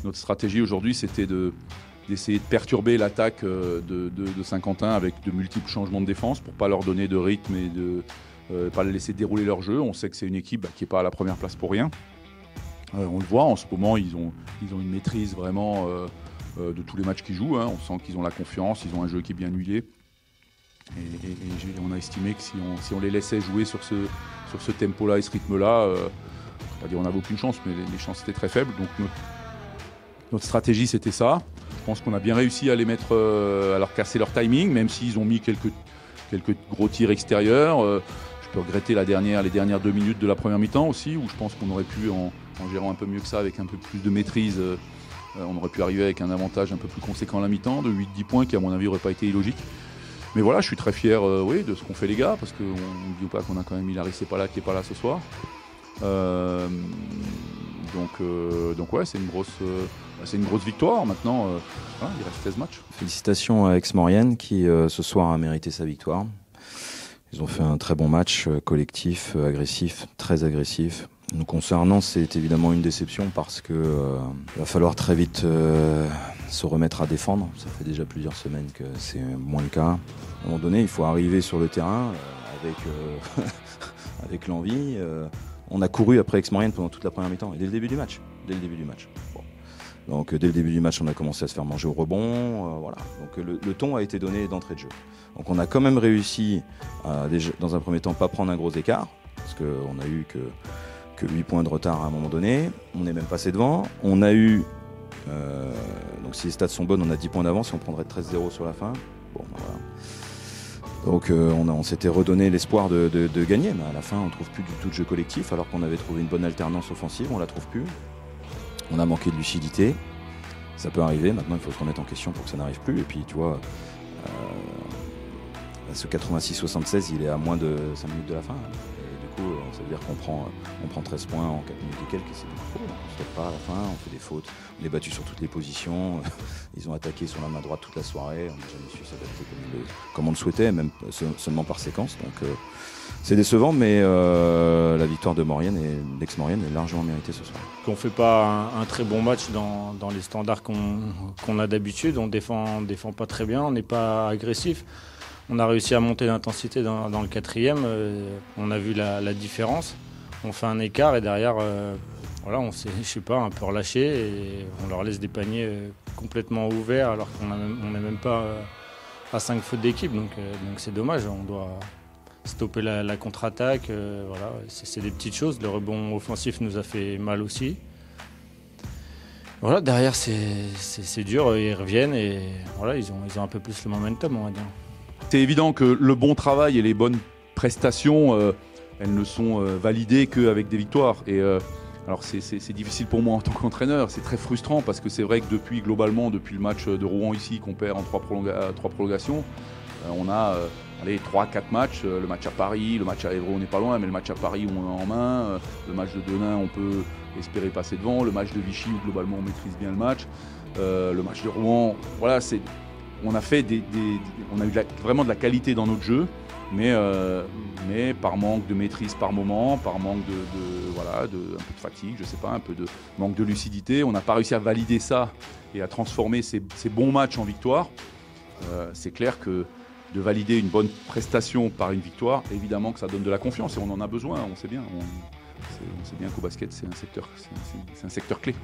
notre stratégie aujourd'hui, c'était d'essayer de perturber l'attaque de Saint-Quentin avec de multiples changements de défense pour ne pas leur donner de rythme et de ne pas les laisser dérouler leur jeu. On sait que c'est une équipe qui n'est pas à la première place pour rien. On le voit, en ce moment, ils ont une maîtrise vraiment de tous les matchs qu'ils jouent. On sent qu'ils ont la confiance, ils ont un jeu qui est bien huilé. Et on a estimé que si on les laissait jouer sur ce tempo-là et ce rythme-là, je ne vais pas dire on n'avait aucune chance, mais les chances étaient très faibles. Donc notre stratégie, c'était ça. Je pense qu'on a bien réussi à les mettre, à leur casser leur timing, même s'ils ont mis quelques gros tirs extérieurs. Je peux regretter les dernières 2 minutes de la première mi-temps aussi, où je pense qu'on aurait pu, en gérant un peu mieux que ça, avec un peu plus de maîtrise, on aurait pu arriver avec un avantage un peu plus conséquent à la mi-temps, de 8-10 points, qui à mon avis n'aurait pas été illogique. Mais voilà, je suis très fier de ce qu'ont fait les gars, parce qu'on ne dit pas qu'on a quand même Hilary Sepala qui n'est pas là ce soir. Donc ouais, c'est une grosse victoire. Maintenant, il reste 16 matchs. Félicitations à Aix-Maurienne qui ce soir a mérité sa victoire. Ils ont fait un très bon match collectif, agressif, très agressif. Nous concernant, c'est évidemment une déception parce que va falloir très vite se remettre à défendre. Ça fait déjà plusieurs semaines que c'est moins le cas. À un moment donné, il faut arriver sur le terrain avec l'envie. On a couru après Aix-Maurienne pendant toute la première mi-temps et dès le début du match. Bon. Donc dès le début du match, on a commencé à se faire manger au rebond. Voilà. Donc le ton a été donné d'entrée de jeu. Donc on a quand même réussi à, dans un premier temps, pas prendre un gros écart parce qu'on a eu que 8 points de retard à un moment donné. On est même passé devant. On a eu, donc si les stats sont bonnes, on a 10 points d'avance et on prendrait 13-0 sur la fin. Bon, ben voilà. Donc on s'était redonné l'espoir de gagner, mais à la fin on ne trouve plus du tout de jeu collectif alors qu'on avait trouvé une bonne alternance offensive, on ne la trouve plus. On a manqué de lucidité, ça peut arriver, maintenant il faut se remettre en question pour que ça n'arrive plus. Et puis tu vois, ce 86-76 il est à moins de 5 minutes de la fin. Et du coup ça veut dire qu'on prend 13 points en 4 minutes et quelques, et c'est beaucoup trop. On ne se lève pas à la fin, on fait des fautes, on est battu sur toutes les positions. Ils ont attaqué sur la main droite toute la soirée, on n'a jamais su s'adapter comme on le souhaitait, même seulement par séquence. Donc c'est décevant, mais la victoire de d'Aix-Maurienne est largement méritée ce soir. On ne fait pas un très bon match dans les standards qu'on a d'habitude, on défend pas très bien, on n'est pas agressif. On a réussi à monter l'intensité dans le 4e, on a vu la différence. On fait un écart et derrière, voilà, on s'est, un peu relâché et on leur laisse des paniers complètement ouverts alors qu'on n'est même pas à 5 fautes d'équipe. Donc c'est dommage, on doit stopper la contre-attaque. Voilà, c'est des petites choses. Le rebond offensif nous a fait mal aussi. Voilà, derrière c'est dur, ils reviennent et voilà, ils ont un peu plus le momentum, on va dire. C'est évident que le bon travail et les bonnes prestations, elles ne sont validées qu'avec des victoires. Et alors c'est difficile pour moi en tant qu'entraîneur, c'est très frustrant parce que c'est vrai que depuis le match de Rouen ici qu'on perd en 3 prolongations, on a 3-4 matchs, le match à Paris, le match à Évreux on n'est pas loin, mais le match à Paris où on est en main, le match de Denain on peut espérer passer devant, le match de Vichy où globalement on maîtrise bien le match, le match de Rouen, voilà, on a eu vraiment de la qualité dans notre jeu, mais par manque de maîtrise par moment, par manque un peu de fatigue, je sais pas, un peu de manque de lucidité, on n'a pas réussi à valider ça et à transformer ces bons matchs en victoires. C'est clair que de valider une bonne prestation par une victoire, évidemment que ça donne de la confiance et on en a besoin, on sait bien. On sait bien qu'au basket c'est un secteur clé.